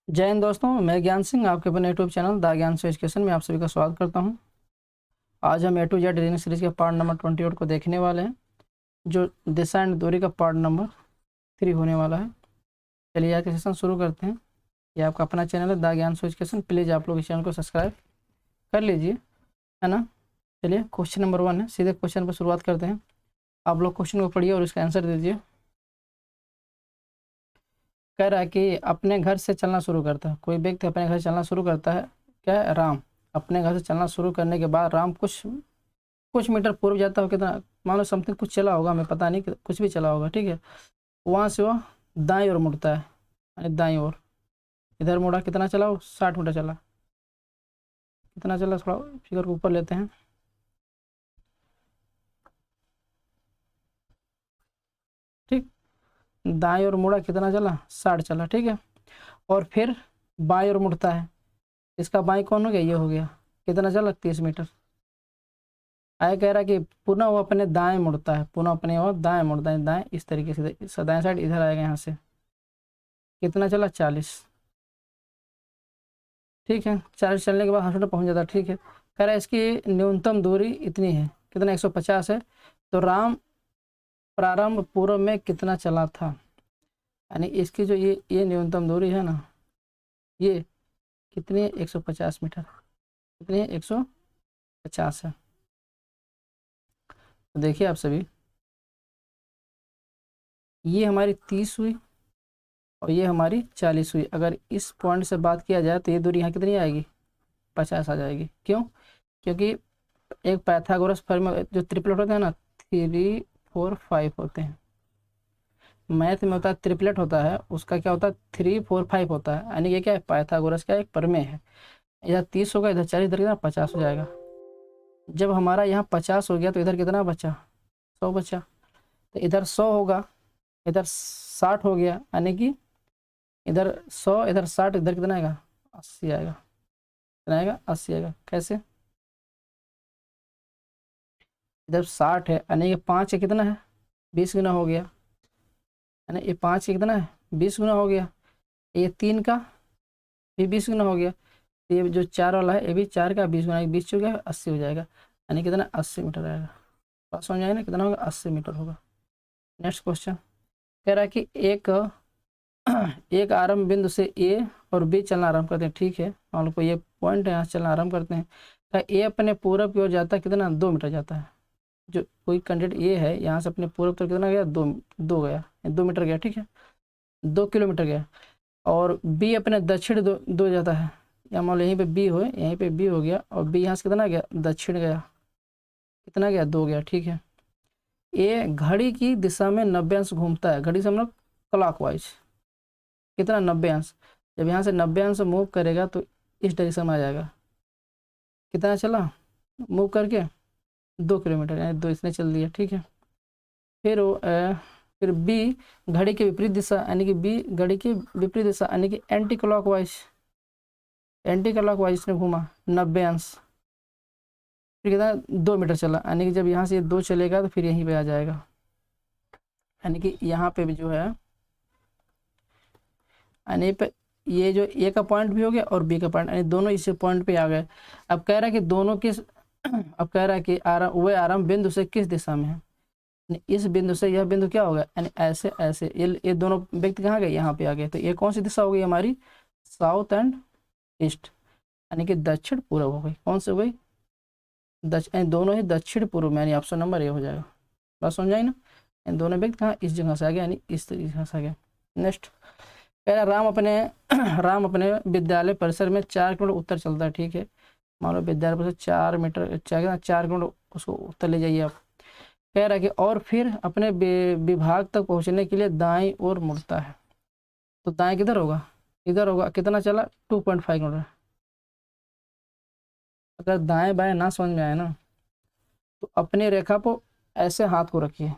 जय हिंद दोस्तों, मैं ज्ञान सिंह आपके अपने यूट्यूब चैनल द ज्ञान से एजुकेशन में आप सभी का स्वागत करता हूं। आज हम ए टू जेड रीजनिंग सीरीज के पार्ट नंबर 28 को देखने वाले हैं, जो दिशा एंड दूरी का पार्ट नंबर 3 होने वाला है। चलिए आज का सेशन शुरू करते हैं। ये आपका अपना चैनल है द ज्ञान से एजुकेशन। प्लीज़ आप लोग इस चैनल को सब्सक्राइब कर लीजिए, है ना। चलिए क्वेश्चन नंबर 1 है, सीधे क्वेश्चन पर शुरुआत करते हैं। आप लोग क्वेश्चन को पढ़िए और इसका आंसर दीजिए। कह रहा है कि अपने घर से चलना शुरू करता है, कोई व्यक्ति अपने घर से चलना शुरू करता है। क्या है? राम। अपने घर से चलना शुरू करने के बाद राम कुछ कुछ मीटर पूर्व जाता हो, कितना, मान लो समथिंग कुछ चला होगा, हमें पता नहीं, कुछ भी चला होगा, ठीक है। वहाँ से वह दाईं ओर मुड़ता है, यानी दाईं ओर। इधर मुड़ा, कितना चला वो? 60 मीटर चला। कितना चला? थोड़ा फिगर को ऊपर लेते हैं। ठीक, दाईं ओर मुड़ा, कितना चला? 60 चला, ठीक है। और फिर बाईं ओर मुड़ता है। इसका बाईं कौन हो गया? ये हो गया। कितना चला? 30 मीटर। आया कह रहा है कि पुनः वो अपने दाएं मुड़ता है, पुनः अपने वो दाएं मुड़ता है, दाएं इस तरीके से, दाएं साइड इधर आएगा यहाँ से। कितना चला? 40। ठीक है, 40 चलने के बाद हॉस्पिटल पहुंच जाता है, ठीक है। कह रहा है इसकी न्यूनतम दूरी इतनी है, कितना? 150 है। तो राम प्रारंभ पूर्व में कितना चला था? यानी इसकी जो ये न्यूनतम दूरी है ना, ये कितनी है? 150 मीटर। कितनी है? 150 है। तो देखिए आप सभी, ये हमारी 30 हुई और ये हमारी 40 हुई। अगर इस पॉइंट से बात किया जाए तो ये दूरी यहाँ कितनी आएगी? 50 आ जाएगी। क्यों? क्योंकि एक पाइथागोरस फॉर्मूला जो ट्रिपलेट होते हैं ना, 3, 4, 5 होते हैं। मैथ में होता है ट्रिपलेट होता है, उसका क्या होता है? 3, 4, 5 होता है। यानी ये क्या है? पाइथागोरस का एक प्रमेय है। इधर 30 होगा, इधर 40, इधर कितना? 50 हो जाएगा। जब हमारा यहाँ 50 हो गया तो इधर कितना बचा? 100 बचा। तो इधर 100 होगा, इधर 60 हो गया, यानी कि इधर 100, इधर 60, इधर कितना आएगा? 80 आएगा। कितना आएगा? 80 आएगा। कैसे? इधर 60 है, यानी कि 5 का कितना है? 20 गुना हो गया। यानी ये 5 का कितना है? 20 गुना हो गया। ये 3 का भी 20 गुना हो गया। ये जो 4 वाला है, ये भी 4 का 20 गुना, 20 हो गया, 80 हो जाएगा। यानी कितना? 80 मीटर आएगा। बात समझ आएगा ना? कितना होगा? 80 मीटर होगा। नेक्स्ट क्वेश्चन कह रहा है कि एक एक आरंभ बिंदु से ए और बी चलना आरंभ करते हैं, ठीक है। मान लो कोई ये पॉइंट है, यहाँ से चलना आरंभ करते हैं। तो ए अपने पूरब की ओर जाता है, कितना? 2 मीटर जाता है। जो कोई कैंडिडेट ए है, यहाँ से अपने पूरब तक कितना गया? 2 गया, 2 मीटर गया, ठीक है। 2 किलोमीटर गया। और बी अपने दक्षिण दो जाता है। या मान लो यहीं पे बी हो, यहीं पे बी हो गया, और बी यहाँ से कितना गया? दक्षिण गया। कितना गया? 2 गया, ठीक है। ए घड़ी की दिशा में 90 अंश घूमता है। घड़ी से हम लोग क्लॉकवाइज। कितना? 90 अंश। जब यहाँ से 90 अंश मूव करेगा तो इस डायरेक्शन में आ जाएगा। कितना चला मूव करके? 2 किलोमीटर, यानी 2 इसने चल दिया, ठीक है। फिर वो फिर बी घड़ी की विपरीत दिशा, यानी कि बी घड़ी की विपरीत दिशा, यानी कि एंटी क्लॉकवाइज, एंटी क्लॉकवाइज इसने घूमा 90 अंश। फिर कितना? 2 मीटर चला, यानी कि जब यहाँ से 2 चलेगा तो फिर यहीं पे आ जाएगा। यानी कि यहाँ पे भी जो है, यानी पे ये जो ए का पॉइंट भी हो गया और बी का पॉइंट, यानी दोनों इसी पॉइंट पे आ गए। अब कह रहा है कि दोनों किस अब कह रहा है कि वह आरंभ बिंदु से किस दिशा में है। यानी इस बिंदु से यह बिंदु क्या होगा? यानी ऐसे ऐसे ये दोनों व्यक्ति कहाँ गए? यहाँ पे आ गए। तो ये कौन सी दिशा हो गई हमारी? साउथ एंड ईस्ट, यानी कि दक्षिण पूर्व हो गई। कौन सी हो गई? दोनों ही दक्षिण पूर्व में, यानी ऑप्शन नंबर ए हो जाएगा। बात समझ आई ना? इन दोनों व्यक्ति कहाँ? इस जगह से आ गया, यानी इस जगह से आ गया। नेक्स्ट कह रहा राम अपने राम अपने विद्यालय परिसर में 4 किलोमीटर उत्तर चलता है, ठीक है। मान लो विद्यालय परिसर 4 मीटर, 4 किलोमीटर उसको उत्तर ले जाइए आप। कह रहा है कि और फिर अपने विभाग तक पहुंचने के लिए दाएं ओर मुड़ता है। तो दाएं किधर होगा? इधर होगा। कितना चला? 2.5 किलोमीटर। अगर दाएं बाएं ना समझ में आए ना, तो अपनी रेखा को ऐसे हाथ को रखिए,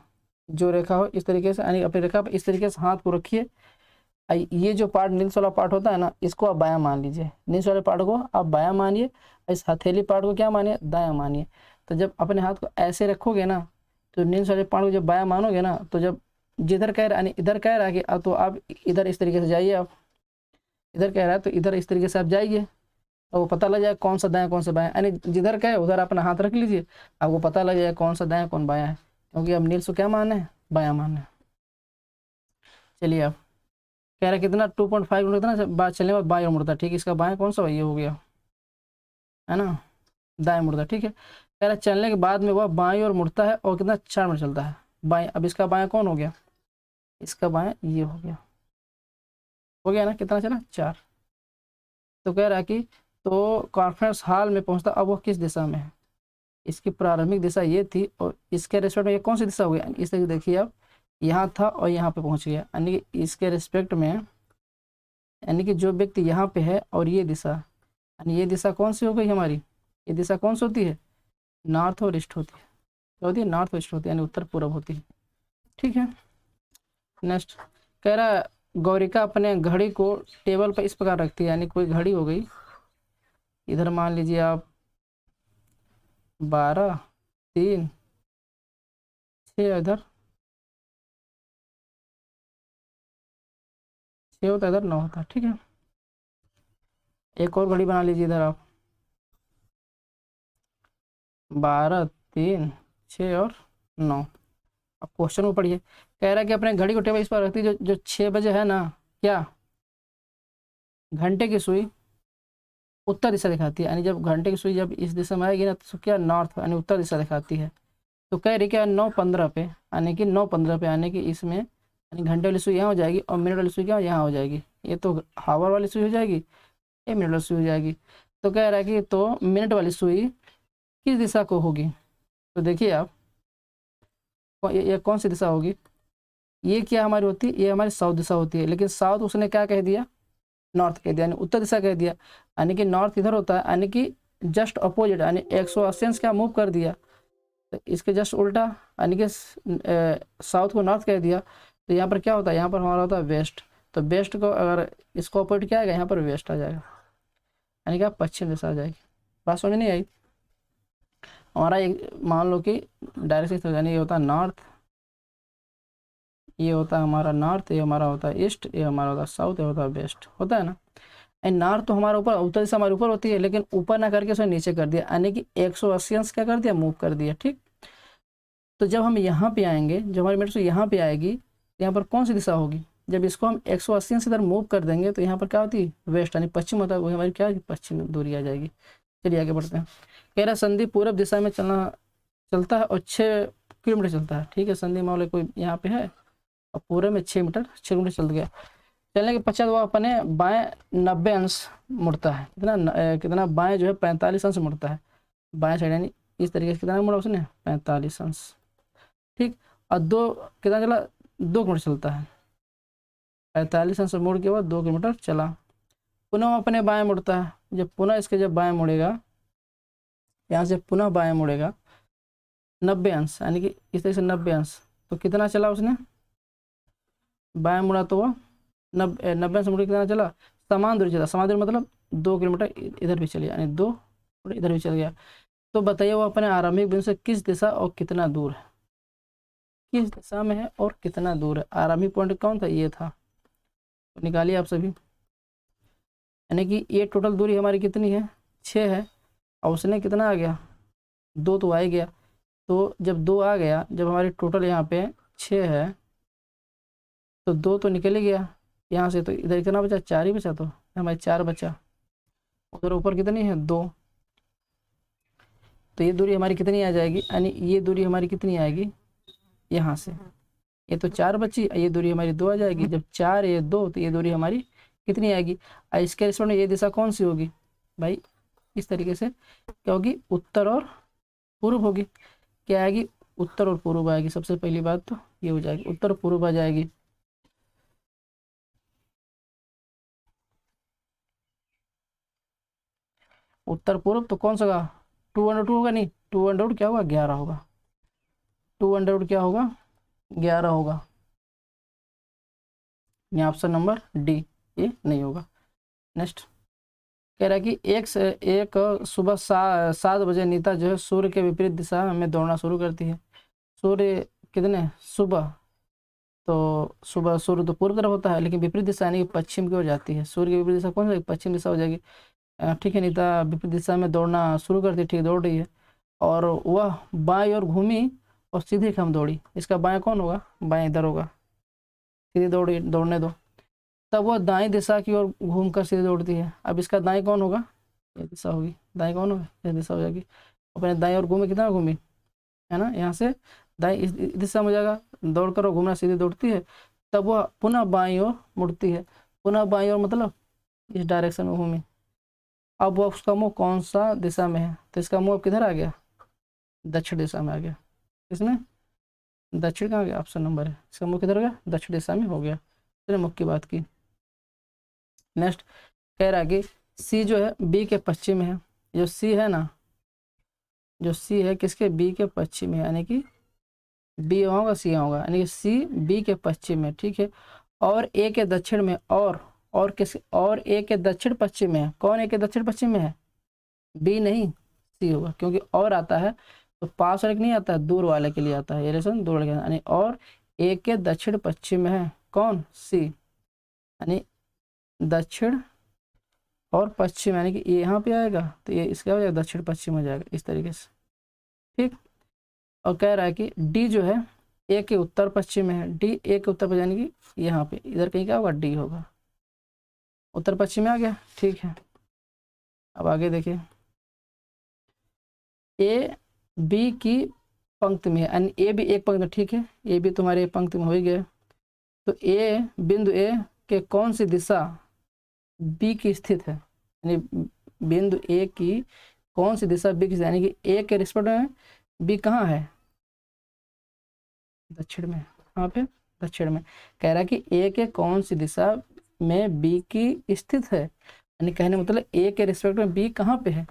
जो रेखा हो इस तरीके से, यानी अपनी रेखा पर इस तरीके से हाथ को रखिए। ये जो पार्ट नील्स वाला पार्ट होता है ना, इसको आप बायां मान लीजिए। नील्स वाले पार्ट को आप बायां मानिए, इस हथेली पार्ट को क्या मानिए? दायां मानिए। तो जब अपने हाथ को ऐसे रखोगे ना, तो नील्स वाले पार्ट को जब बायां मानोगे ना, तो जब जिधर कह रहा, यानी इधर कह रहा है कि तो आप इधर इस तरीके से जाइए आप। इधर कह रहा है तो इधर इस तरीके से आप जाइए, और वो पता लग जाए कौन सा दाएं कौन सा बाएं, यानी जिधर कहे उधर अपना हाथ रख लीजिए, आपको पता लग जाए कौन सा दाएं कौन बायां है, क्योंकि अब नील्स को क्या मानना है, बायां मानना है। चलिए अब कह रहा है कितना 2.5 कितना चलने के बाद बाएं मुड़ता है, ठीक है, इसका बाएं कौन सा, ये हो गया है ना, दाएं मुड़ता है, ठीक है। कह रहा है चलने के बाद में वह बाएं ओर मुड़ता है और कितना 4 मिनट चलता है बाएं। अब इसका बाएं कौन हो गया, इसका बाएं ये हो गया ना, कितना चला 4। तो कह रहा है कि तो कॉन्फ्रेंस हॉल में पहुंचता, अब वो किस दिशा में है, इसकी प्रारंभिक दिशा ये थी और इसके रेस्पेक्ट में ये कौन सी दिशा हो गई, इस तरीके देखिए अब यहाँ था और यहाँ पे पहुंच गया, यानी कि इसके रेस्पेक्ट में, यानी कि जो व्यक्ति यहाँ पे है और ये दिशा, यानी ये दिशा कौन सी हो गई हमारी, ये दिशा कौन सी होती है, नॉर्थ और ईस्ट होती है, क्या होती है, नॉर्थ और ईस्ट होती है, यानी उत्तर पूर्व होती है, ठीक है। नेक्स्ट कह रहा है गौरिका अपने घड़ी को टेबल पर इस प्रकार रखती है, यानी कोई घड़ी हो गई, इधर मान लीजिए आप 12, 3, 6, इधर 6 होता है, इधर 9 होता है, ठीक है। एक और घड़ी बना लीजिए इधर आप 12, 3, 6 और 9। अब क्वेश्चन को पढ़िए, कह रहा है कि अपने घड़ी को टेबल इस पर रखती है, जो 6 बजे है ना, क्या घंटे की सुई उत्तर दिशा दिखाती है, यानी जब घंटे की सुई जब इस दिशा में आएगी ना तो क्या नॉर्थ यानी उत्तर दिशा दिखाती है। तो कह रही क्या 9:15 पे, यानी कि 9:15 पे आने की इसमें, यानी घंटे वाली सुई यहाँ हो जाएगी और मिनट वाली सुई क्या यहाँ हो जाएगी, ये तो हावर वाली सुई हो जाएगी, ये मिनट वाली सुई हो जाएगी। तो कह रहा है कि तो मिनट वाली सुई किस दिशा को होगी, तो देखिए आप ये कौन सी दिशा होगी, ये क्या हमारी होती है, ये हमारी साउथ दिशा होती है, लेकिन साउथ उसने क्या कह दिया, नॉर्थ कह दिया, यानी उत्तर दिशा कह दिया, यानी कि नॉर्थ इधर होता है, यानी कि जस्ट अपोजिट, यानी 180 अंश क्या मूव कर दिया, तो इसके जस्ट उल्टा, यानी कि साउथ को नॉर्थ कह दिया, तो यहाँ पर क्या होता है, यहाँ पर हमारा होता है वेस्ट, तो वेस्ट को अगर इसको अपोजिट क्या आएगा, यहाँ पर वेस्ट आ जाएगा, यानी कि पश्चिम दिशा आ जाएगी। बात समझ नहीं आई, हमारा एक मान लो कि डायरेक्शन, यानी ये होता है नॉर्थ, ये होता है हमारा नॉर्थ, ये हमारा होता है ईस्ट, ये हमारा होता है साउथ, ये होता है वेस्ट, होता है ना। एंड नॉर्थ तो हमारे ऊपर, उत्तर दिशा हमारे ऊपर होती है, लेकिन ऊपर ना करके उसने नीचे कर दिया, यानी कि 180 अंश क्या कर दिया, मूव कर दिया, ठीक। तो जब हम यहाँ पे आएंगे, जब हमारी मिनट से यहाँ पे आएगी, तो यहाँ पर कौन सी दिशा होगी, जब इसको हम 180 अंश इधर मूव कर देंगे तो यहाँ पर क्या होती है, वेस्ट, यानी पश्चिम होता है, वही हमारी क्या पश्चिम दूरी आ जाएगी। चलिए आगे बढ़ते हैं। कह रहा संदीप पूर्व दिशा में चलता है और 6 किलोमीटर चलता है, ठीक है। संदीप मान लो कोई यहाँ पे है और पूरे में 6 किलोमीटर चल गया। चलने के पश्चात वो अपने बाएं 90 अंश मुड़ता है, कितना बाएं जो है 45 अंश मुड़ता है, बाएं साइड, यानी इस तरीके से कितना मुड़ा उसने, 45 अंश, ठीक। और कितना चला, 2 किलोमीटर चलता है, 45 अंश मुड़ के बाद 2 किलोमीटर चला। पुनः अपने बाएं मुड़ता है, जब पुनः इसके जब बाएं मुड़ेगा, यहाँ से पुनः बाएं मुड़ेगा 90 अंश, यानी कि इस तरह से 90 अंश, तो कितना चला उसने, बाएं मुड़ा तो वो 90 से मुड़ के कितना चला, समान दूरी चला, समान दूरी मतलब 2 किलोमीटर इधर भी चले, यानी 2 इधर भी चल गया। तो बताइए वो अपने आरंभिक बिंदु से किस दिशा और कितना दूर है, किस दिशा में है और कितना दूर है, आरंभिक पॉइंट कौन था, ये था, तो निकालिए आप सभी, यानी कि ये टोटल दूरी हमारी कितनी है, 6 है, और उसने कितना आ गया, 2 तो आ ही गया। तो जब 2 आ गया, जब हमारी टोटल यहाँ पे 6 है, तो 2 तो निकल ही गया यहाँ से, तो इधर कितना बचा, 4 ही बचा, तो हमारे 4 बचा, उधर ऊपर कितनी है, 2, तो ये दूरी हमारी कितनी आ जाएगी, यानी ये दूरी हमारी कितनी आएगी, यहाँ से ये तो 4 बची, ये दूरी हमारी 2 आ जाएगी, जब 4 ये 2, तो ये दूरी हमारी कितनी आएगी, इसके रिस्पेक्ट में ये दिशा कौन सी होगी भाई, इस तरीके से क्या होगी, उत्तर और पूर्व होगी, क्या आएगी, उत्तर और पूर्व आएगी। सबसे पहली बात तो ये हो जाएगी, उत्तर पूर्व आ जाएगी। उत्तर पूर्व तो कौन सा होगा, 2√2 होगा, नहीं 2√2 क्या होगा, 11 होगा, 2√2 क्या होगा, 11 होगा, ये ऑप्शन नंबर डी, ये नहीं होगा। नेक्स्ट कह रहा है कि एक सुबह 7 बजे नीता जो है सूर्य के विपरीत दिशा में दौड़ना शुरू करती है, सूर्य कितने सुबह, तो सुबह सूर्य तो पूर्व तरफ होता है, लेकिन विपरीत दिशा यानी कि पश्चिम की ओर जाती है। सूर्य की विपरीत दिशा कौन सी? पश्चिम दिशा हो जाएगी। ठीक है, नीता विपरीत दिशा में दौड़ना शुरू करती, ठीक दौड़ रही है, और वह बाएं ओर घूमी और सीधी खम दौड़ी। इसका बाएं कौन होगा? बाएं इधर होगा, सीधी दौड़ी, दौड़ने दो। तब वह दाएं दिशा की ओर घूमकर सीधी दौड़ती है। अब इसका दाएं कौन होगा? ये दिशा होगी। दाएं कौन होगा? ये दिशा हो जाएगी। अपने दाएं ओर घूमे, कितना घूमी है ना, यहाँ से दाएं इस दिशा में हो जाएगा, दौड़ कर और घूमना सीधी दौड़ती है। तब वह पुनः बाईं ओर मुड़ती है। पुनः बाईं ओर मतलब इस डायरेक्शन में घूमी। अब वह उसका मुंह कौन सा दिशा में है? तो इसका मुंह अब किधर आ गया? दक्षिण दिशा में आ गया। इसमें दक्षिण कहाँ गया? ऑप्शन नंबर है। इसका मुंह किधर हो गया? दक्षिण दिशा में हो गया। चलिए मुख की बात की। नेक्स्ट कह रहा है कि सी जो है बी के पश्चिम में है। जो सी है ना, जो सी है किसके? बी के पश्चिम में है, यानी कि बी होगा सी होगा, यानी कि सी बी के पश्चिम में, ठीक है। और ए के दक्षिण में, और किस? और ए के दक्षिण पश्चिम में है। कौन ए के दक्षिण पश्चिम में है? बी नहीं, सी होगा, क्योंकि और आता है तो पास वाले के नहीं आता है, दूर वाले के लिए आता है। ये रिलेशन दूर वाले, यानी और ए के दक्षिण पश्चिम में है कौन? सी, यानी दक्षिण और पश्चिम, यानी कि यहाँ पे आएगा तो ये इसका हो जाएगा दक्षिण पश्चिम हो जाएगा, इस तरीके से, ठीक। और कह रहा है कि डी जो है ए के उत्तर पश्चिम में है। डी ए के उत्तर पश्चिम, यानी कि यहाँ पे इधर कहीं क्या होगा? डी होगा, उत्तर पश्चिम में आ गया, ठीक है। अब आगे देखिए, ए बी की पंक्ति में है, यानी ए भी एक पंक्ति में, ठीक है, ए भी तुम्हारे पंक्ति में हो ही गया। तो ए बिंदु ए के कौन सी दिशा बी की स्थित है? यानी बिंदु ए की कौन सी दिशा बी की, यानी कि ए के रिस्पेक्ट में बी कहाँ है? दक्षिण में। कहाँ पे? दक्षिण में। कह रहा है कि ए के कौन सी दिशा में बी की स्थित है, यानी कहने मतलब ए के रिस्पेक्ट में बी कहाँ पे है?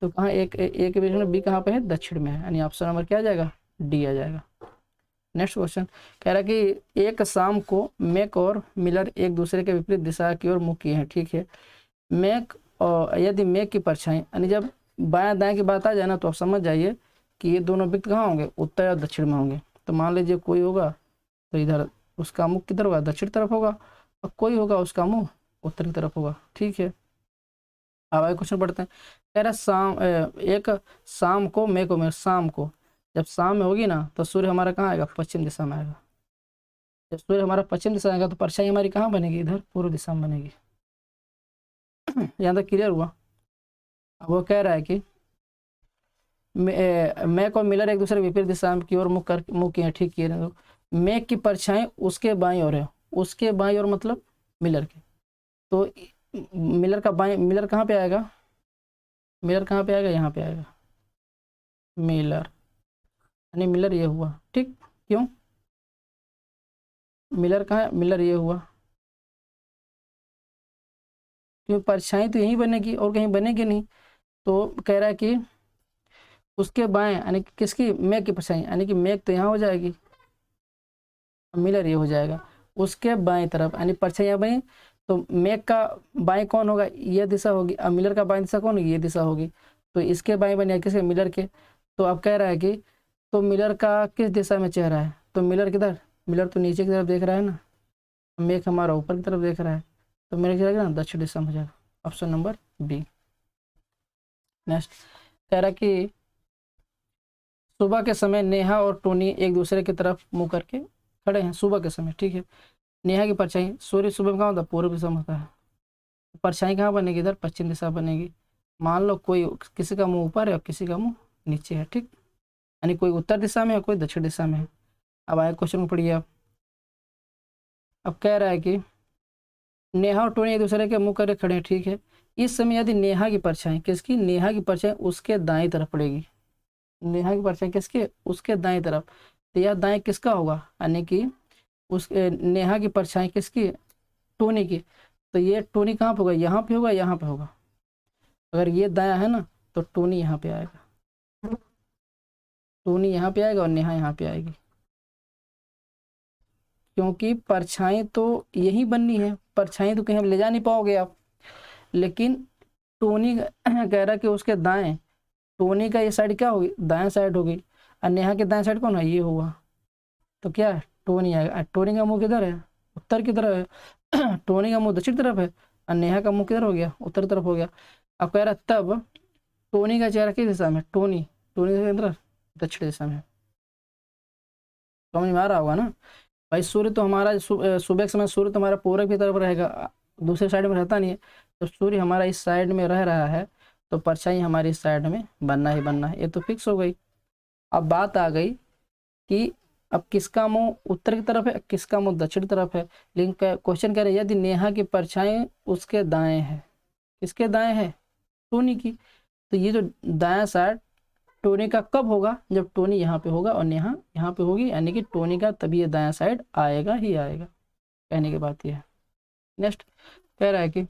तो कहाँ? ए के रिस्पेक्ट में बी कहाँ पे है? दक्षिण में है, यानी ऑप्शन नंबर क्या आ जाएगा? डी आ जाएगा। नेक्स्ट क्वेश्चन कह रहा है कि एक शाम को मैक और मिलर एक दूसरे के विपरीत दिशा की ओर मुख किए हैं, ठीक है। मैक और यदि मैक की परछाई, यानी जब बाएं दाएं की बात आ जाए ना, तो आप समझ जाइए कि ये दोनों व्यक्ति कहाँ होंगे? उत्तर और दक्षिण में होंगे। तो मान लीजिए कोई होगा तो इधर उसका मुख किधर होगा? दक्षिण तरफ होगा, और कोई होगा उसका मुंह उत्तर की तरफ होगा, ठीक है। अब आगे क्वेश्चन पढ़ते हैं। कह रहा एक शाम को मैं को, मैं शाम को, जब शाम में होगी ना तो सूर्य हमारा कहाँ आएगा? पश्चिम दिशा में आएगा। जब सूर्य हमारा पश्चिम दिशा आएगा तो परछाई हमारी कहाँ बनेगी? इधर पूर्व दिशा में बनेगी। यहाँ तक क्लियर हुआ? अब वो कह रहा है कि मैक और मिलर एक दूसरे विपरीत दिशा की ओर मुख किए, ठीक किए। मैक की परछाई उसके बाईं ओर है, उसके बाईं ओर मतलब मिलर के। तो मिलर का बाईं, मिलर कहाँ पे आएगा? मिलर कहाँ पे आएगा? यहाँ पे आएगा मिलर, यानी मिलर ये हुआ, ठीक। क्यों? मिलर कहाँ है? मिलर ये हुआ, क्योंकि परछाई तो यहीं बनेगी और कहीं बनेगी नहीं। तो कह रहा है कि उसके बाएं, यानी कि किसकी? मैक की परछाई, यानी कि मैक तो यहाँ हो जाएगी, मिलर ये हो जाएगा। उसके बाएं तरफ, यानी परछाई यहाँ बनी, तो मैक का बाएं कौन होगा? ये दिशा होगी। अब मिलर का बाएं दिशा कौन होगी? ये दिशा होगी। तो इसके बाएं बने किसके? मिलर के। तो अब कह रहा है कि तो मिलर का किस दिशा में चेहरा है? तो मिलर किधर? मिलर तो नीचे की तरफ देख रहा है ना, मैक हमारा ऊपर की तरफ देख रहा है, तो मेरे क्या ना दक्षिण दिशा में हो जाएगा, ऑप्शन नंबर बी। नेक्स्ट कह रहा है कि सुबह के समय नेहा और टोनी एक दूसरे की तरफ मुंह करके खड़े हैं, सुबह के समय, ठीक है। नेहा की परछाई, सूर्य सुबह में कहाँ होता है? पूर्व दिशा में होता है। परछाई कहाँ बनेगी? इधर पश्चिम दिशा बनेगी। मान लो कोई किसी का मुंह ऊपर है और किसी का मुंह नीचे है, ठीक, यानी कोई उत्तर दिशा में है, कोई दक्षिण दिशा में है। अब आए क्वेश्चन को पढ़िए आप। अब कह रहा है कि नेहा और टोनी एक दूसरे के मुंह करके खड़े हैं, ठीक है। इस समय यदि नेहा की परछाई, किसकी? नेहा की परछाई उसके दाएं तरफ पड़ेगी। नेहा की परछाई किसके? उसके दाएं तरफ। तो यह दाएं किसका होगा? यानी कि उस नेहा की परछाई किसकी? टोनी की। तो ये टोनी कहाँ पे होगा? यहाँ पे होगा, यहाँ पे होगा। अगर ये दाया है ना तो टोनी यहाँ पे आएगा, टोनी यहाँ पे आएगा और नेहा यहाँ पे आएगी, क्योंकि परछाई तो यही बननी है, परछाई तो कहीं ले जा नहीं पाओगे आप। लेकिन टोनी कह रहा कि उसके दाएं, टोनी का ये साइड क्या होगी? दाएं साइड होगी, और नेहा के दाएं साइड कौन है? ये हुआ। तो क्या है? टोनी आएगा। टोनी का मुंह किधर है? उत्तर की तरफ है। टोनी का मुंह दक्षिण तरफ है और नेहा का मुंह किधर हो गया? उत्तर तरफ हो गया। अब कह रहा तब टोनी का चेहरा किस दिशा में? टोनी टोनी के अंदर दक्षिण दिशा में। समझ में आ रहा होगा ना भाई। सूर्य तो हमारा सुबह के समय सूर्य तो हमारा पूरब की तरफ रहेगा, दूसरे साइड में रहता नहीं है। तो सूर्य हमारा इस साइड में रह रहा है तो परछाई हमारी इस साइड में बनना ही बनना है, ये तो फिक्स हो गई। अब बात आ गई कि अब किसका मुंह उत्तर की तरफ है, किसका मुंह दक्षिण तरफ है। लेकिन क्वेश्चन कह रहे हैं यदि नेहा की परछाई उसके दाएं है, किसके दाएं है? टोनी की। तो ये जो दायां साइड टोनी का कब होगा? जब टोनी यहाँ पे होगा और नेहा यहाँ पे होगी, यानी कि टोनी का तभी ये दायां साइड आएगा ही आएगा। कहने की बात ये है। नेक्स्ट कह रहा है कि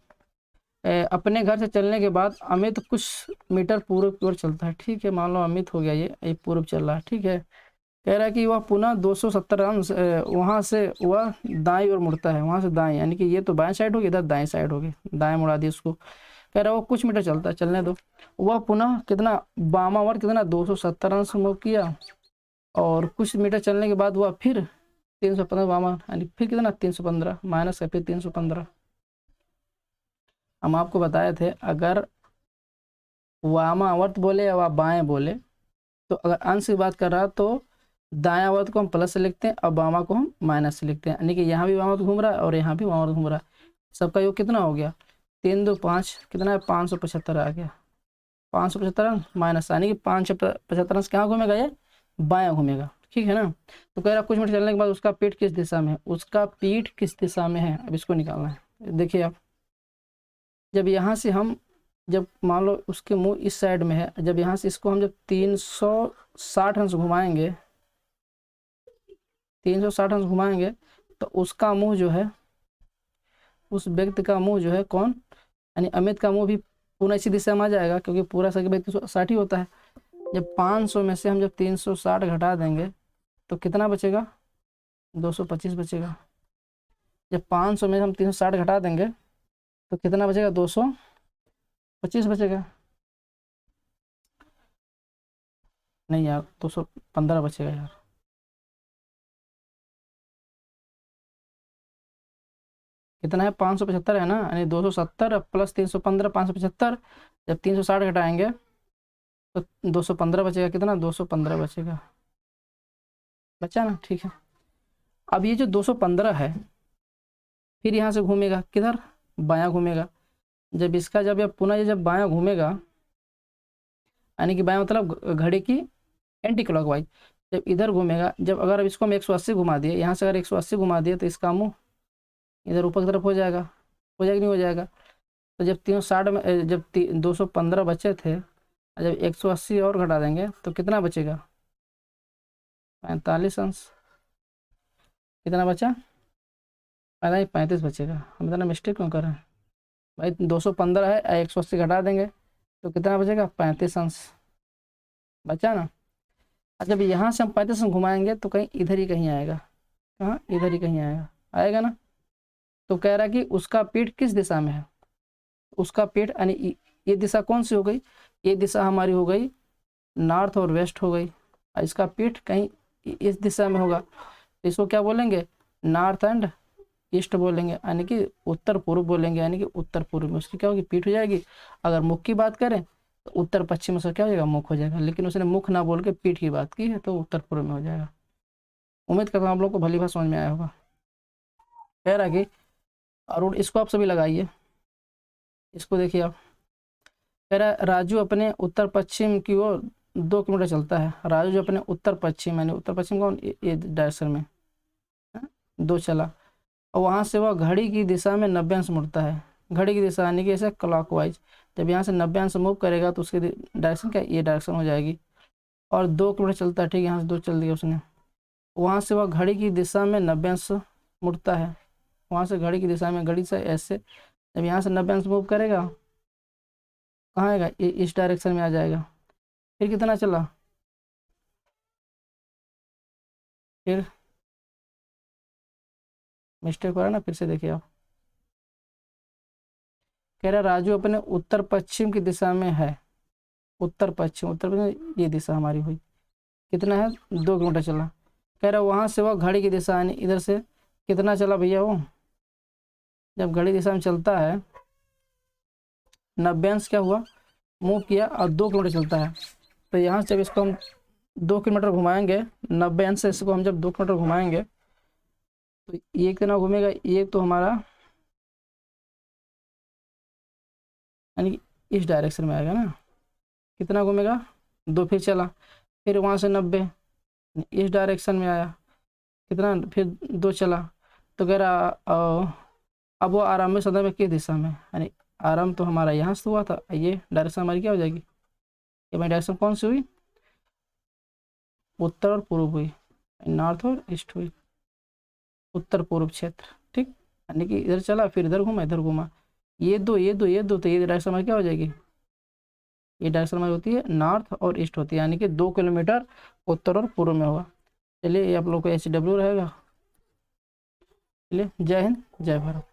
अपने घर से चलने के बाद अमित कुछ मीटर पूर्व की ओर चलता है। ठीक है, मान लो अमित हो गया, ये पूर्व चल रहा है। ठीक है, कह रहा है कि वह पुनः 270 अंश वहाँ से वह दाईं ओर मुड़ता है, वहाँ से दाएं, यानी कि ये तो बाएं साइड होगी, इधर दाएं साइड होगी, दाएं मुड़ा दी उसको। कह रहा है वो कुछ मीटर चलता है, चलने दो। वह पुनः कितना वामावर्त कितना 270 अंश मूव किया और कुछ मीटर चलने के बाद वह फिर 315 वामा, यानी फिर कितना 315 माइनस का फिर 315। हम आपको बताए थे अगर वामावर्त बोले या बाएं बोले तो अगर अंश की बात कर रहा तो दायावर्त को हम प्लस से लिखते हैं और वामा को हम माइनस से लिखते हैं, यानी कि यहाँ भी वामावर्त घूम रहा है और यहाँ भी वामावर्त घूम रहा है। सबका योग कितना हो गया? 3 2 5 कितना है? 575 आ गया। 575 माइनस, यानी कि 575 अंश कहाँ घूमेगा? ये बायां घूमेगा। ठीक है ना। तो कह रहा कुछ मिनट चलने के बाद उसका पीठ किस दिशा में है? उसका पीठ किस दिशा में है? अब इसको निकालना है। देखिए आप, जब यहाँ से हम जब मान लो उसके मुंह इस साइड में है, जब यहाँ से इसको हम जब 360 अंश घुमाएंगे, 360 अंश घुमाएंगे तो उसका मुंह जो है, उस व्यक्ति का मुंह जो है कौन, यानी अमित का मुंह भी पुनः इसी दिशा में आ जाएगा, क्योंकि पूरा सर्कल 360 ही होता है। जब 500 में से हम जब 360 घटा देंगे तो कितना बचेगा? 225 बचेगा। जब 500 में हम 360 घटा देंगे तो कितना बचेगा? 225 बचेगा। नहीं यार, 215 बचेगा यार। कितना है? 575 है ना, यानी 270 प्लस 315 575। जब 360 घटाएंगे तो 215 बचेगा। कितना? 215 बचेगा। बचा ना? ठीक है। अब ये जो 215 है फिर यहाँ से घूमेगा किधर? बायां घूमेगा। जब इसका जब ये पुनः जब बायां घूमेगा, यानी कि बायां मतलब घड़ी की एंटी क्लॉकवाइज, जब इधर घूमेगा, जब अगर इसको हम 180 घुमा दिए, यहाँ से अगर 180 घुमा दिए तो इसका मुंह इधर ऊपर की तरफ हो जाएगा। हो जाएगा नहीं हो जाएगा? तो जब 360 में जब 215 बचे थे, जब 180 और घटा देंगे तो कितना बचेगा? 45 अंश। कितना बचा? 35 बचेगा। हम इतना मिस्टेक क्यों कर रहे हैं भाई? 215 है, 180 घटा देंगे तो कितना बचेगा? 35 अंश बचा ना। जब यहाँ से हम 35 अंश घुमाएंगे तो कहीं इधर ही कहीं आएगा। कहाँ? इधर ही कहीं आएगा। आएगा ना। तो कह रहा कि उसका पीठ किस दिशा में है? उसका पीठ यानी ये दिशा कौन सी हो गई? ये दिशा हमारी हो गई नॉर्थ और वेस्ट हो गई। इसका पीठ कहीं इस दिशा में होगा, तो इसको क्या बोलेंगे? नॉर्थ एंड ईस्ट बोलेंगे, यानी कि उत्तर पूर्व बोलेंगे, यानी कि उत्तर पूर्व में उसकी क्या होगी? पीठ हो जाएगी। अगर मुख की बात करें तो उत्तर पश्चिम में उसका क्या हो जाएगा? मुख हो जाएगा। लेकिन उसने मुख ना बोल के पीठ की बात की है तो उत्तर पूर्व में हो जाएगा। उम्मीद करता हूँ आप लोग को भली बात समझ में आया होगा। कह रहा कि अरुण, इसको आप सभी लगाइए, इसको देखिए आप। कह रहा राजू अपने उत्तर पश्चिम की ओर 2 किलोमीटर चलता है। राजू जो अपने उत्तर पश्चिम, यानी उत्तर पश्चिम कौन? ये डायरेक्शन में 2 चला और वहाँ से वह घड़ी की दिशा में 90 अंश मुड़ता है। घड़ी की दिशा यानी कि ऐसे क्लॉकवाइज। जब यहाँ से 90 अंश मूव करेगा तो उसकी डायरेक्शन क्या? ये डायरेक्शन हो जाएगी। और 2 किलोमीटर चलता है। ठीक है, यहाँ से 2 चल दिया उसने। वहाँ से वह घड़ी की दिशा में 90 अंश मुड़ता है। वहाँ से घड़ी की दिशा में, घड़ी से ऐसे जब यहाँ से 90 अंश मूव करेगा कहाँ आएगा? इस डायरेक्शन में आ जाएगा। फिर कितना चला? फिर मिस्टेक हो रहा है ना, फिर से देखिए आप। कह रहा राजू अपने उत्तर पश्चिम की दिशा में है। उत्तर पश्चिम ये दिशा हमारी हुई। कितना है? 2 किलोमीटर चला। कह रहा वहाँ से वह घड़ी की दिशा यानी इधर से कितना चला भैया वो, जब घड़ी दिशा में चलता है 90 अंश क्या हुआ, मूव किया और 2 किलोमीटर चलता है। तो यहाँ से जब इसको हम 2 किलोमीटर घुमाएंगे, 90 अंश से इसको हम जब 2 किलोमीटर घुमाएंगे तो ये कितना घूमेगा, ये तो हमारा यानी इस डायरेक्शन में आएगा ना, कितना घूमेगा 2, फिर चला, फिर वहाँ से 90 इस डायरेक्शन में आया, कितना फिर 2 चला। तो कह रहा अब वो आरंभिक सतह में किस दिशा में, यानी आरंभ तो हमारा यहाँ से हुआ था, ये डायरेक्शन हमारी क्या हो जाएगी, ये हमारी डायरेक्शन कौन सी हुई, उत्तर और पूर्व हुई, नॉर्थ और ईस्ट हुई, उत्तर पूर्व क्षेत्र। ठीक, यानी कि इधर चला फिर इधर घूमा, इधर घूमा, ये दो तो ये डायरेक्शन हमारी क्या हो जाएगी, ये डायरेक्शन हमारी होती है नॉर्थ और ईस्ट होती है, यानी कि 2 किलोमीटर उत्तर और पूर्व में होगा। चलिए ये आप लोग को HW रहेगा। चलिए जय हिंद जय भारत।